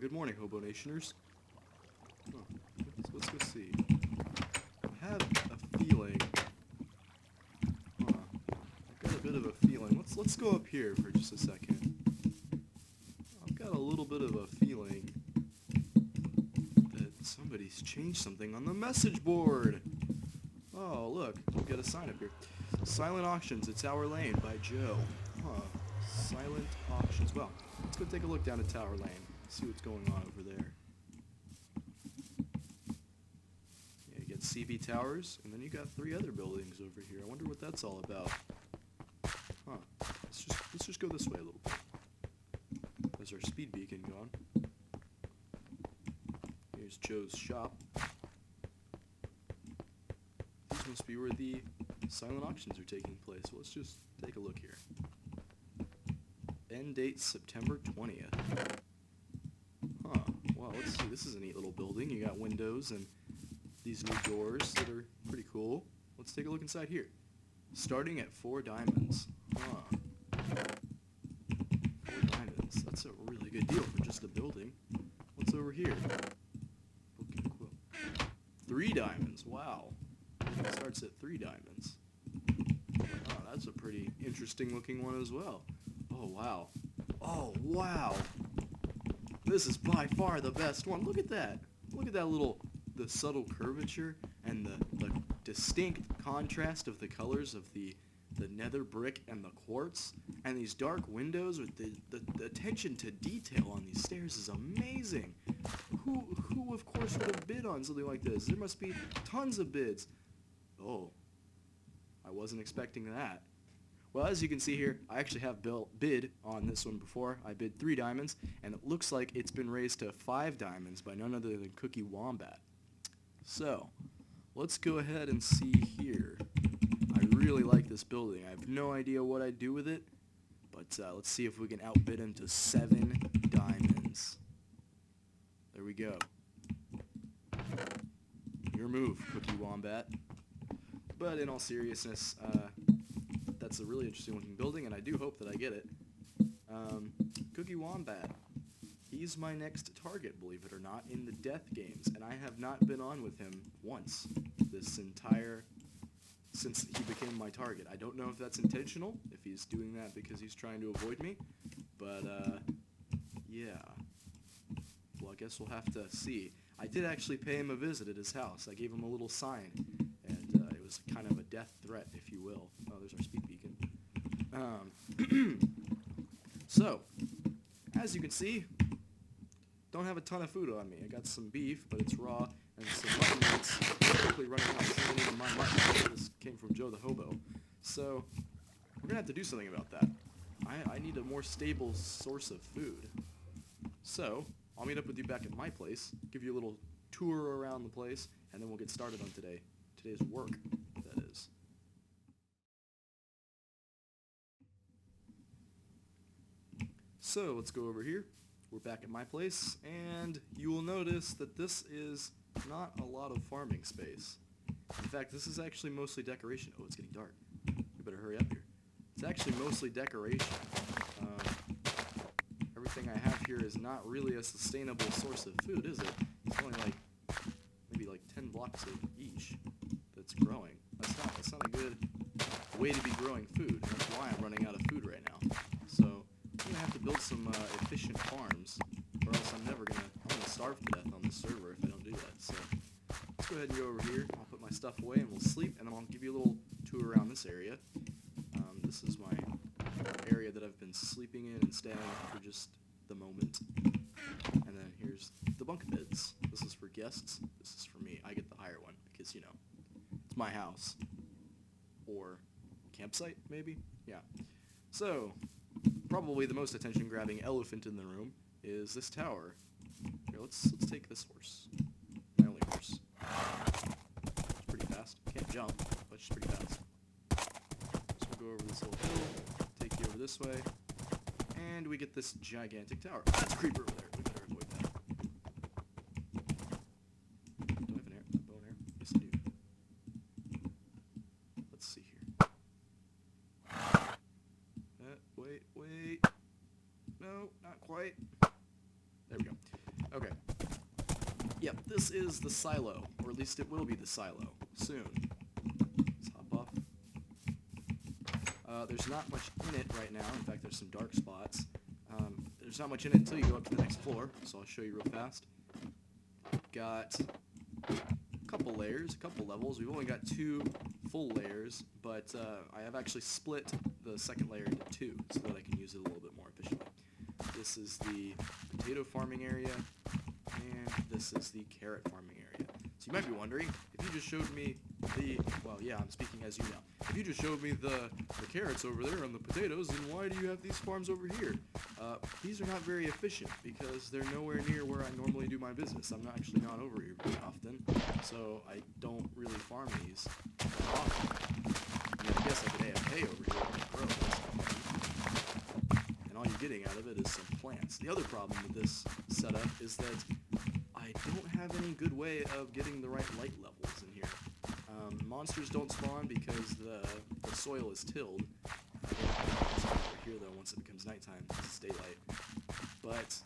good morning, HoboNationers. Oh, let's go see. I have a feeling. I've got a bit of a feeling. Let's go up here for just a second. I've got a little bit of a feeling that somebody's changed something on the message board. Oh, look, we've got a sign up here. Silent Auctions, it's Tower Lane by Joe. Silent Auctions. Well, let's go take a look down at Tower Lane. See what's going on over there. Yeah, you got CB Towers, and then you got 3 other buildings over here. I wonder what that's all about. Let's just go this way a little bit. There's our speed beacon gone. Here's Joe's shop. These must be where the silent auctions are taking place. So let's just take a look here. End date September 20th. Wow, let's see. This is a neat little building. You got windows and these new doors that are pretty cool. Let's take a look inside here. Starting at 4 diamonds. 4 diamonds. That's a really good deal for just a building. What's over here? Okay, cool. 3 diamonds. Wow. It starts at 3 diamonds. Oh, that's a pretty interesting looking one as well. Oh, wow. Oh, wow. This is by far the best one. Look at that. Look at that the subtle curvature and the distinct contrast of the colors of the nether brick and the quartz. And these dark windows with the attention to detail on these stairs is amazing. Who of course would have bid on something like this? There must be tons of bids. Oh, I wasn't expecting that. Well, as you can see here, I actually have bid on this one before. I bid 3 diamonds, and it looks like it's been raised to 5 diamonds by none other than Cookie Wombat. So, let's go ahead and see here. I really like this building. I have no idea what I'd do with it, but let's see if we can outbid him to 7 diamonds. There we go. Your move, Cookie Wombat. But in all seriousness, that's a really interesting looking building, and I do hope that I get it. Cookie Wombat. He's my next target, believe it or not, in the death games, and I have not been on with him once since he became my target. I don't know if that's intentional, if he's doing that because he's trying to avoid me, but yeah. Well, I guess we'll have to see. I did actually pay him a visit at his house. I gave him a little sign, and it was kind of a death threat, if you will. Oh, there's our speed beacon. So, as you can see, don't have a ton of food on me. I got some beef, but it's raw, and some mutton that's quickly running out. This isn't even my mutton. This came from Joethahobo. So, we're going to have to do something about that. I need a more stable source of food. So, I'll meet up with you back at my place, give you a little tour around the place, and then we'll get started on today's work, that is. So, let's go over here. We're back at my place, and you will notice that this is not a lot of farming space. In fact, this is actually mostly decoration. Oh, it's getting dark. We better hurry up here. It's actually mostly decoration. Everything I have here is not really a sustainable source of food, is it? It's only maybe 10 blocks of each that's growing. That's not a good way to be growing food. That's why I'm running out of food right now. So I'm gonna have to build some efficient farms, or else I'm gonna starve to death on this server if I don't do that. So let's go ahead and go over here. I'll put my stuff away and we'll sleep, and then I'll give you a little tour around this area. This is my area that I've been sleeping in and staying for just the moment. And then here's the bunk beds. This is for guests. This is for me. I get the higher one because, you know, it's my house. Or campsite, maybe? Yeah. So, probably the most attention-grabbing elephant in the room is this tower. Here, let's take this horse. My only horse. It's pretty fast. Can't jump, but she's pretty fast. So we'll go over this little hill, take you over this way, and we get this gigantic tower. Oh, that's a creeper over there. We better avoid that. Do I have a bow and arrow? Yes, I do. Let's see here. Wait. No, not quite. There we go. this is the silo, or at least it will be the silo soon. Let's hop off. There's not much in it right now. In fact, there's some dark spots. There's not much in it until you go up to the next floor, so I'll show you real fast. Got a couple layers, a couple levels. We've only got 2 full layers, but I have actually split the second layer into 2 so that I can use it a little bit more efficiently. This is the potato farming area, and this is the carrot farming area. So you might be wondering, if you just showed me the, well, yeah, I'm speaking as you now. If you just showed me the carrots over there and the potatoes, then why do you have these farms over here? These are not very efficient because they're nowhere near where I normally do my business. I'm actually not over here very often, so I don't really farm these that often. I mean, I guess I could AFK over here and grow this, and all you're getting out of it is some plants. The other problem with this setup is that I don't have any good way of getting the right light levels in here. Monsters don't spawn because the soil is tilled. Over here though, once it becomes nighttime, it's daylight. But,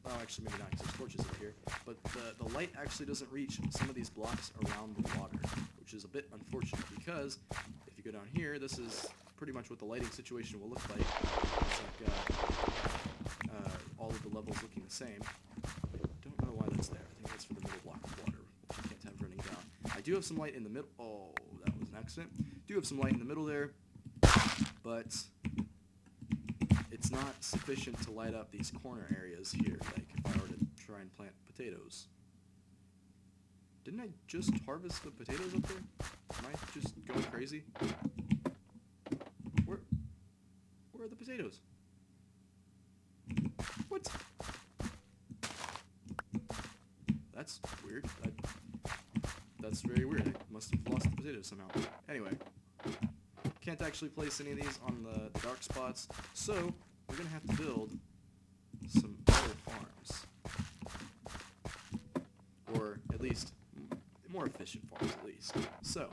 well, actually maybe not because there's torches over here. But the light actually doesn't reach some of these blocks around the water, which is a bit unfortunate because if you go down here, this is pretty much what the lighting situation will look like. It's like all of the levels looking the same. I don't know why that's there. I think that's for the middle block of water, which you can't have running down. I do have some light in the middle. Oh, that was an accident. Do have some light in the middle there, but it's not sufficient to light up these corner areas here, like if I were to try and plant potatoes. Didn't I just harvest the potatoes up there? Am I just going crazy? Where are the potatoes? What? That's weird. That's very weird. I must have lost the potatoes somehow. Anyway, can't actually place any of these on the dark spots, so we're going to have to build some other farms. Or at least, more efficient farms at least. So,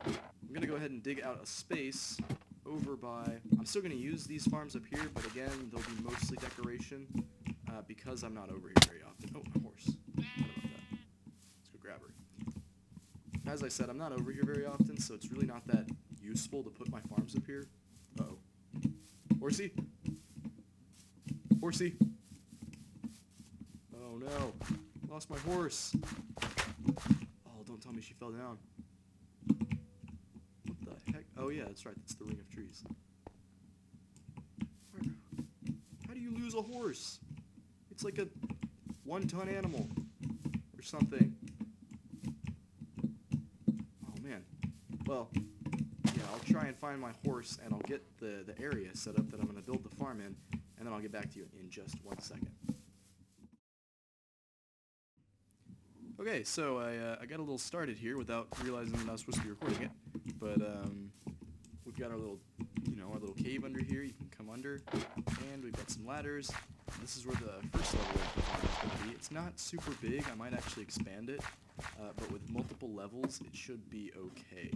I'm going to go ahead and dig out a space over by... I'm still going to use these farms up here, but again, they'll be mostly decoration because I'm not over here very often. Oh, a horse. What about that? Let's go grab her. As I said, I'm not over here very often, so it's really not that useful to put my farms up here. Uh-oh. Horsey? Horsey? Oh no. Lost my horse. Oh, don't tell me she fell down. What the heck? Oh yeah, that's right. That's the ring of trees. How do you lose a horse? It's like a 1-ton animal or something. Oh man. Well, yeah, I'll try and find my horse and I'll get the area set up that I'm going to build the farm in, and then I'll get back to you in just 1 second. Okay, so I got a little started here without realizing that I was supposed to be recording it, but we've got our little, our little cave under here. You can come under, and we've got some ladders. This is where the first level of the farm is going to be. It's not super big. I might actually expand it, but with multiple levels, it should be okay.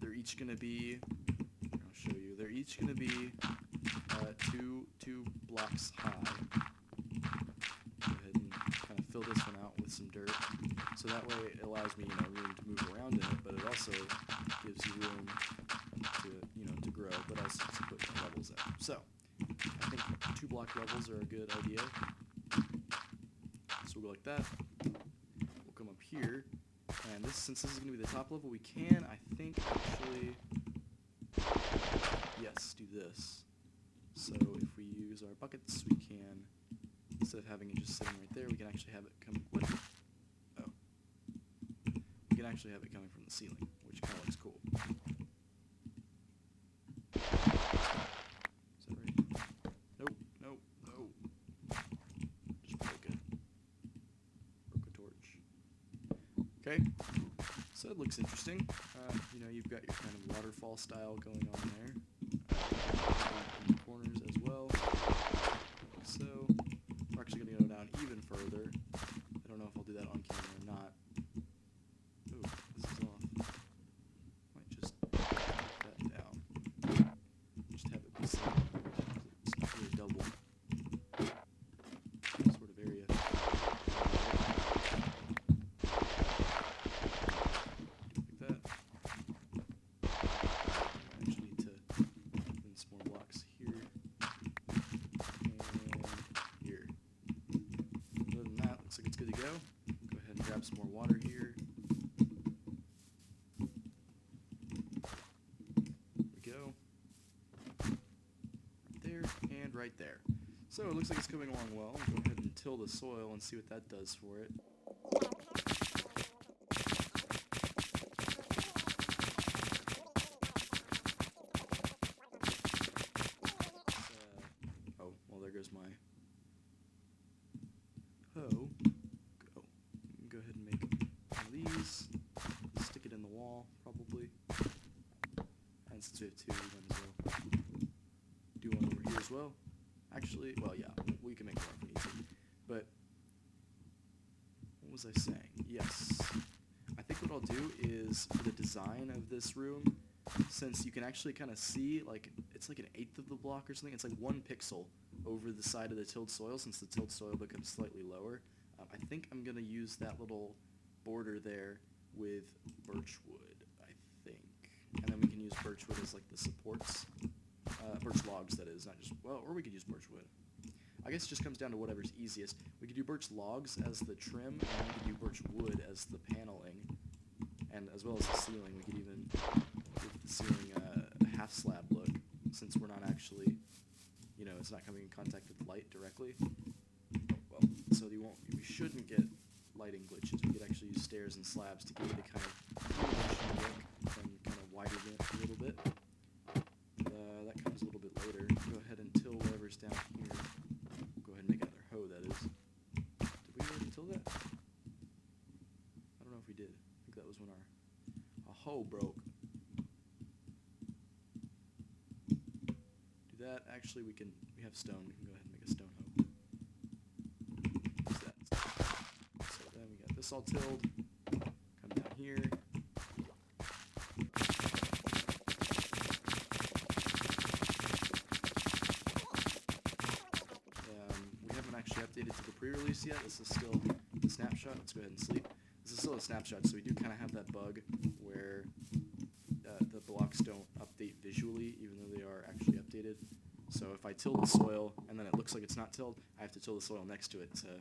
They're each going to be, I'll show you, they're each going to be two blocks high. Go ahead and kind of fill this one out with some dirt, so that way it allows me, room to move around in it, but it also gives you room to, to grow, but also to put more levels in. So, I think 2-block levels are a good idea. So we'll go like that. We'll come up here, and since this is going to be the top level, we can, I think, actually, yes, do this. So if we use our buckets, we can, instead of having it just sitting right there, we can actually have it come, what? Oh. We can actually have it coming from the ceiling, which kind of looks cool. Is that right? Nope, nope, no. Just broke it. Broke a torch. Okay, so it looks interesting. You've got your kind of waterfall style going on there. In the corners as well. Like so. We're actually going to go down even further. I don't know if I'll do that on camera or not. Ooh, this is off. Might just put that down. Just have it be simple. It's not really double sort of area. water here. There we go. Right there, and right there. So it looks like it's coming along well. I'll go ahead and till the soil and see what that does for it. Oh, well there goes my hoe. Go ahead and make one of these. Stick it in the wall, probably. And since we have two, we might as well do one over here as well. Actually, well, yeah, we can make more if we need to. But, what was I saying? Yes. I think what I'll do is, for the design of this room, since you can actually kind of see, like, it's like 1/8 of the block or something. It's like 1 pixel over the side of the tilled soil, since the tilled soil becomes slightly lower. I think I'm going to use that little border there with birch wood, I think. And then we can use birch wood as, like, the supports. Birch logs, that is, not just, well, or we could use birch wood. I guess it just comes down to whatever's easiest. We could do birch logs as the trim, and we could do birch wood as the paneling, and as well as the ceiling. We could even give the ceiling a half slab look, since we're not actually, you know, it's not coming in contact with light directly. Well, so we shouldn't get lighting glitches. We could actually use stairs and slabs to give it a kind of look, and kind of widen it a little bit. That comes a little bit later. Go ahead and till whatever's down here. Go ahead and make another hoe, that is. Did we already till that? I don't know if we did. I think that was when our hoe broke. Do that. Actually, we have stone. We can go ahead and make a stone hoe. Use that. So then we got this all tilled. Come down here. Actually updated to the pre-release yet. This is still the snapshot. Let's go ahead and sleep. This is still a snapshot, so we do kind of have that bug where the blocks don't update visually, even though they are actually updated. So if I till the soil and then it looks like it's not tilled, I have to till the soil next to it to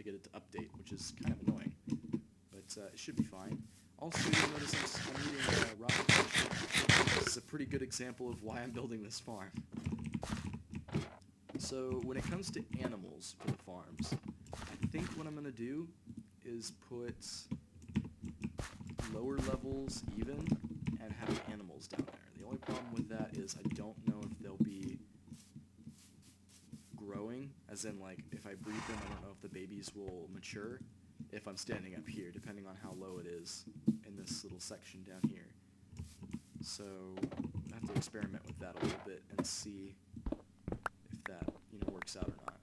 get it to update, which is kind of annoying. But it should be fine. Also, you'll notice I'm eating rotten fish. This is a pretty good example of why I'm building this farm. So when it comes to animals for the farms, I think what I'm going to do is put lower levels even and have animals down there. The only problem with that is I don't know if they'll be growing, as in like if I breed them, I don't know if the babies will mature if I'm standing up here, depending on how low it is in this little section down here. So I have to experiment with that a little bit and see if that, works out or not.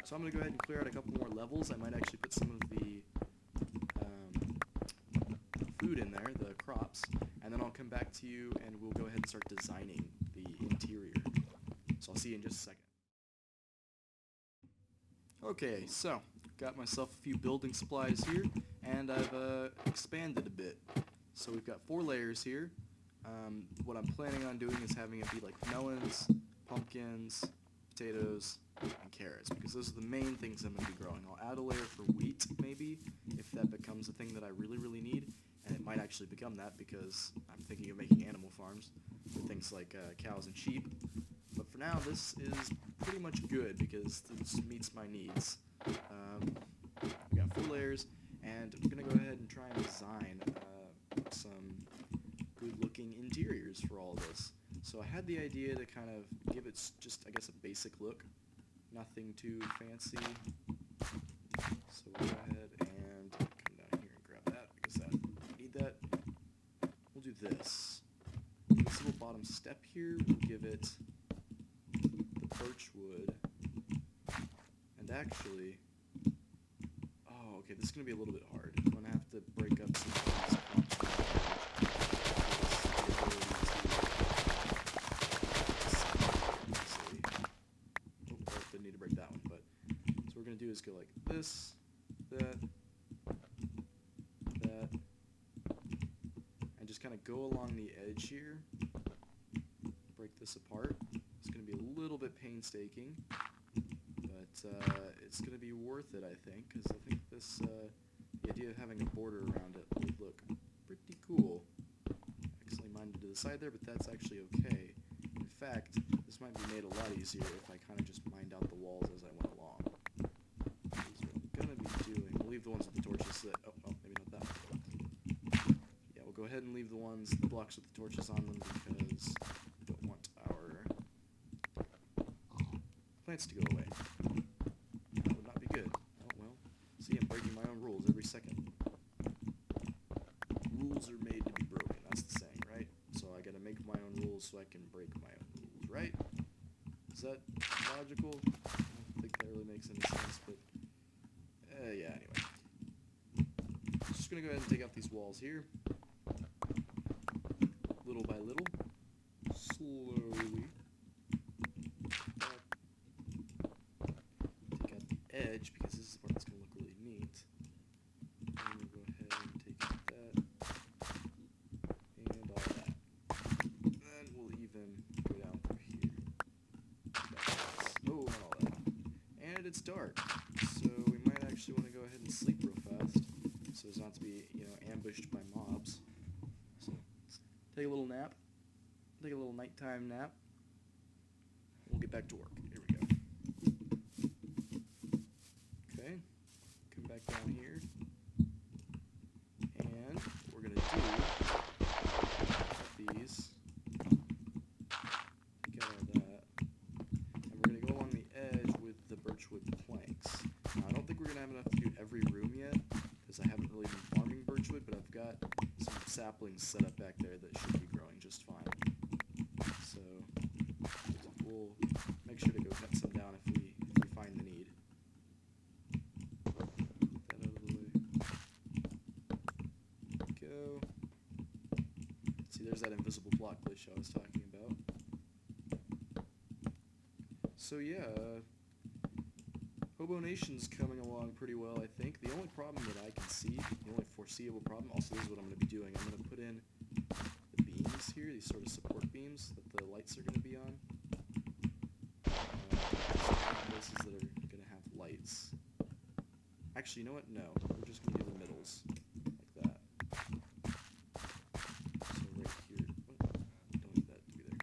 So I'm going to go ahead and clear out a couple more levels. I might actually put some of the food in there, the crops, and then I'll come back to you and we'll go ahead and start designing the interior. So I'll see you in just a second. Okay, so got myself a few building supplies here, and I've expanded a bit. So we've got 4 layers here. What I'm planning on doing is having it be like melons, pumpkins, potatoes, and carrots, because those are the main things I'm going to be growing. I'll add a layer for wheat, maybe, if that becomes a thing that I really, really need, and it might actually become that because I'm thinking of making animal farms with things like cows and sheep. But for now, this is pretty much good because this meets my needs. We got 4 layers, and I'm going to go ahead and try and design some good-looking interiors for all of this. So I had the idea to kind of give it just, I guess, a basic look. Nothing too fancy. So we'll go ahead and come down here and grab that because I need that. We'll do this. This little bottom step here, we'll give it the birch wood. And actually, okay, this is going to be a little bit hard. I'm going to have to break up some of these didn't need to break that one, but so what we're going to do is go like this, that, and just kind of go along the edge here, break this apart. It's going to be a little bit painstaking, but it's going to be worth it, I think, because I think this, the idea of having a border around it would look pretty cool. Actually minded to the side there, but that's actually okay. In fact, this might be made a lot easier if I kind of just mined out the walls as I went along. That's what I'm going to be doing. We'll leave the ones with the torches so that, oh, maybe not that one. Yeah, we'll go ahead and leave the blocks with the torches on them because we don't want our plants to go away. That would not be good. Oh, well. See, I'm breaking my own rules every second. Rules are made to be broken, that's the saying, right? So I gotta make my own rules so I can break my own rules, right? Is that logical? I don't think that really makes any sense, but yeah, anyway. Just gonna go ahead and take out these walls here. Little by little. Slowly. Take out the edge because this is the part that's gonna look really neat. And we'll go ahead and take out that. And all that. Then we'll even go down through here. Oh, not all that. And it's dark. So we might actually want to go ahead and sleep real fast. So as not to be, ambushed by mobs. So let's take a little nap. Take a little nighttime nap. We'll get back to work. Here we go. Okay. Come back down here. And what we're going to do, cut these. Take out all that. And we're going to go along the edge with the birchwood planks. Now, I don't think we're going to have enough to do every room yet, because I haven't really been farming birchwood, but I've got some saplings set up back there that should be growing just fine. So we'll make sure to go cut some down if we find the need. Get that out of the way. Go. See, there's that invisible block glitch I was talking about. So yeah, HoboNation's coming along pretty well, I think. The only problem that I can see, the only foreseeable problem, also this is what I'm going to be doing. I'm going to put in the beams here, these sort of support beams that the lights are going to be on. Places that are going to have lights. Actually, you know what? No. We're just going to do the middles. Like that. So right here. What? Don't need that to be there.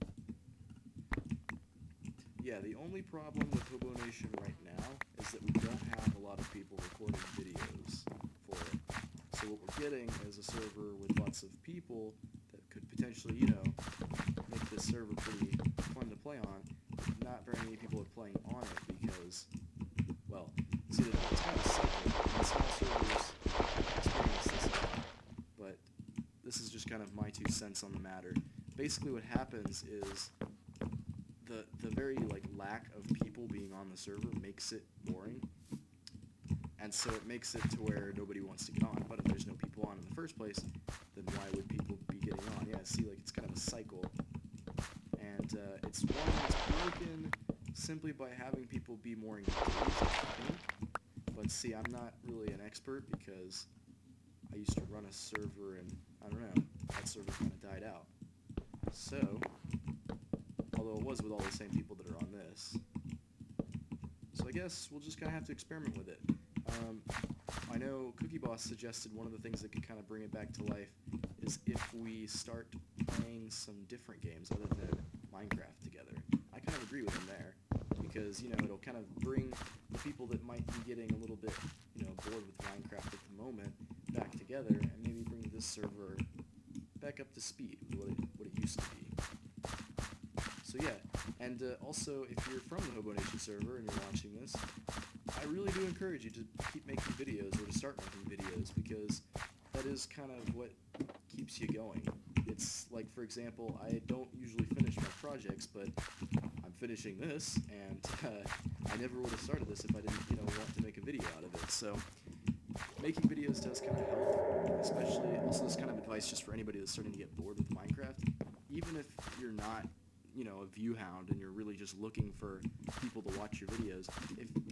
Yeah, the only problem with HoboNation right now is that we don't have a lot of people recording videos for it. So what we're getting is a server with lots of people that could potentially, make this server pretty fun to play on. Not very many people are playing on it because, well, see, it's kind of simple. And small servers experience this a lot, but this is just kind of my 2 cents on the matter. Basically what happens is the very lack of people being on the server makes it boring, and so it makes it to where nobody wants to get on. But if there's no people on in the first place, then why would people be getting on? Yeah, see, it's kind of a cycle, and it's one that's broken simply by having people be more engaged, I think. But see, I'm not really an expert because I used to run a server, and I don't know, that server kind of died out. So, although it was with all the same people that are on this. So I guess we'll just kind of have to experiment with it. I know Cookie Boss suggested one of the things that could kind of bring it back to life is if we start playing some different games other than Minecraft together. I kind of agree with him there, because, it'll kind of bring the people that might be getting a little bit, bored with Minecraft at the moment back together, and maybe bring this server back up to speed with what it used to be. So yeah, and also, if you're from the HoboNation server and you're watching this, I really do encourage you to keep making videos, or to start making videos, because that is kind of what keeps you going. It's like, for example, I don't usually finish my projects, but I'm finishing this, and I never would have started this if I didn't, want to make a video out of it. So making videos does kind of help, especially, also this kind of advice just for anybody that's starting to get bored with Minecraft. Even if you're not, you know, a view hound and you're really just looking for people to watch your videos,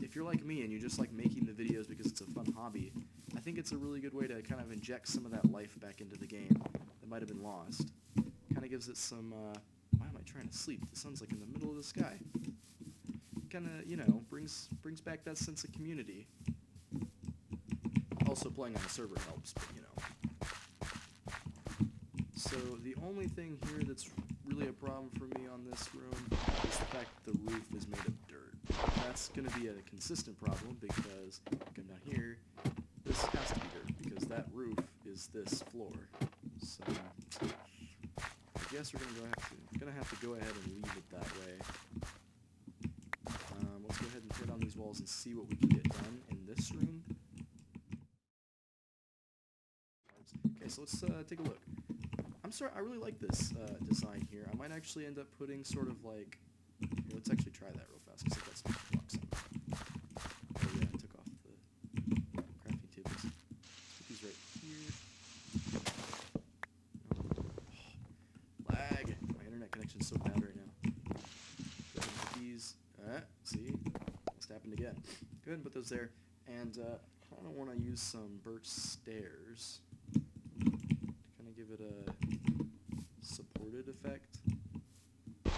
if you're like me and you just like making the videos because it's a fun hobby, I think it's a really good way to kind of inject some of that life back into the game that might have been lost. Kind of gives it some, why am I trying to sleep? The sun's like in the middle of the sky. Kind of, you know, brings back that sense of community. Also playing on a server helps, but you know. So the only thing here that's really a problem for me on this room is the fact that the roof is made of dirt. That's going to be a consistent problem because, come down here, this has to be dirt because that roof is this floor. So I guess we're gonna have to go ahead and leave it that way. Let's go ahead and tear down these walls and see what we can get done in this room. Okay, so let's take a look. I'm sorry, I really like this design here. I might actually end up putting sort of like... Here, let's actually try that real fast, because I've got some blocks on. Oh yeah, I took off the crafting tables. Put these right here. Oh, lag! My internet connection's so bad right now. Go ahead and put these... see? Just happened again. Go ahead and put those there. And I kind of want to use some birch stairs. Give it a supported effect, like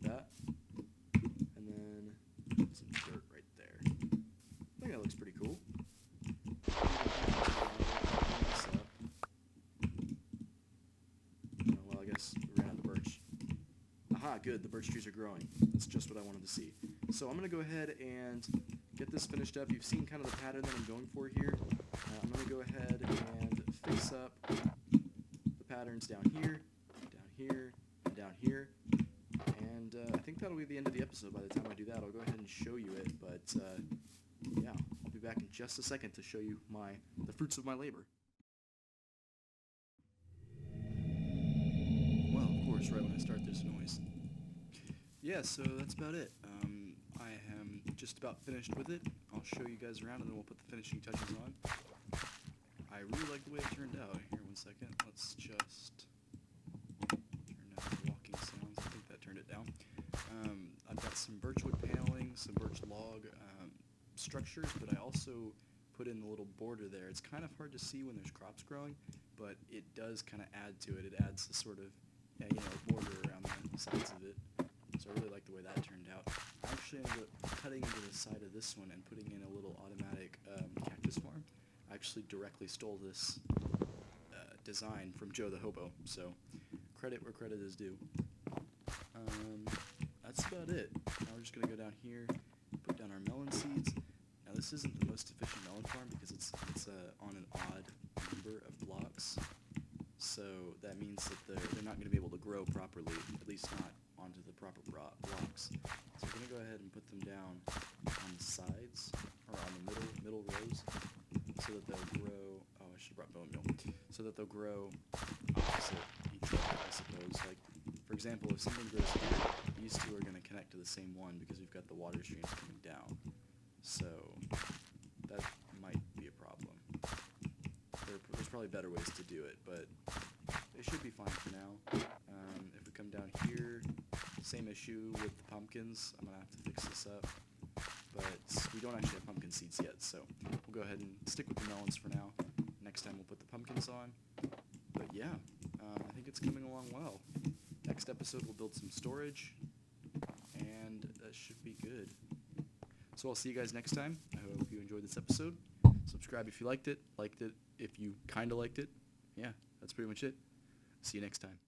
that, and then some dirt right there. I think that looks pretty cool. Oh, well, I guess we ran out of birch. Aha, good, the birch trees are growing. That's just what I wanted to see. So I'm going to go ahead and get this finished up. You've seen kind of the pattern that I'm going for here. I'm going to go ahead and fix up the patterns down here, and down here, and I think that'll be the end of the episode. By the time I do that, I'll go ahead and show you it, but yeah, I'll be back in just a second to show you the fruits of my labor. Well, of course, right when I start there's noise. Yeah, so that's about it. I am just about finished with it. I'll show you guys around and then we'll put the finishing touches on. I really like the way it turned out. Here, 1 second. Let's just turn down the walking sounds. I think that turned it down. I've got some birchwood paneling, some birch log structures, but I also put in the little border there. It's kind of hard to see when there's crops growing, but it does kind of add to it. It adds a sort of, border around the sides of it. So I really like the way that turned out. I actually ended up cutting into the side of this one and putting in a little automatic cactus farm. I actually directly stole this design from Joethahobo, so credit where credit is due. That's about it. Now we're just going to go down here, put down our melon seeds. Now this isn't the most efficient melon farm because it's on an odd number of blocks, so that means that they're not going to be able to grow properly, at least not onto the proper blocks. So we're going to go ahead and put them down on the sides, or on the middle rows, so that they'll grow, oh, I should have brought bone meal, so that they'll grow opposite each other, I suppose. Like, for example, if something grows here, these two are going to connect to the same one because we've got the water streams coming down. So, that might be a problem. There's probably better ways to do it, but they should be fine for now. If we come down here, same issue with the pumpkins. I'm going to have to fix this up. But we don't actually have pumpkin seeds yet, so we'll go ahead and stick with the melons for now. Next time we'll put the pumpkins on. But yeah, I think it's coming along well. Next episode we'll build some storage, and that should be good. So I'll see you guys next time. I hope you enjoyed this episode. Subscribe if you liked it if you kinda liked it. Yeah, that's pretty much it. See you next time.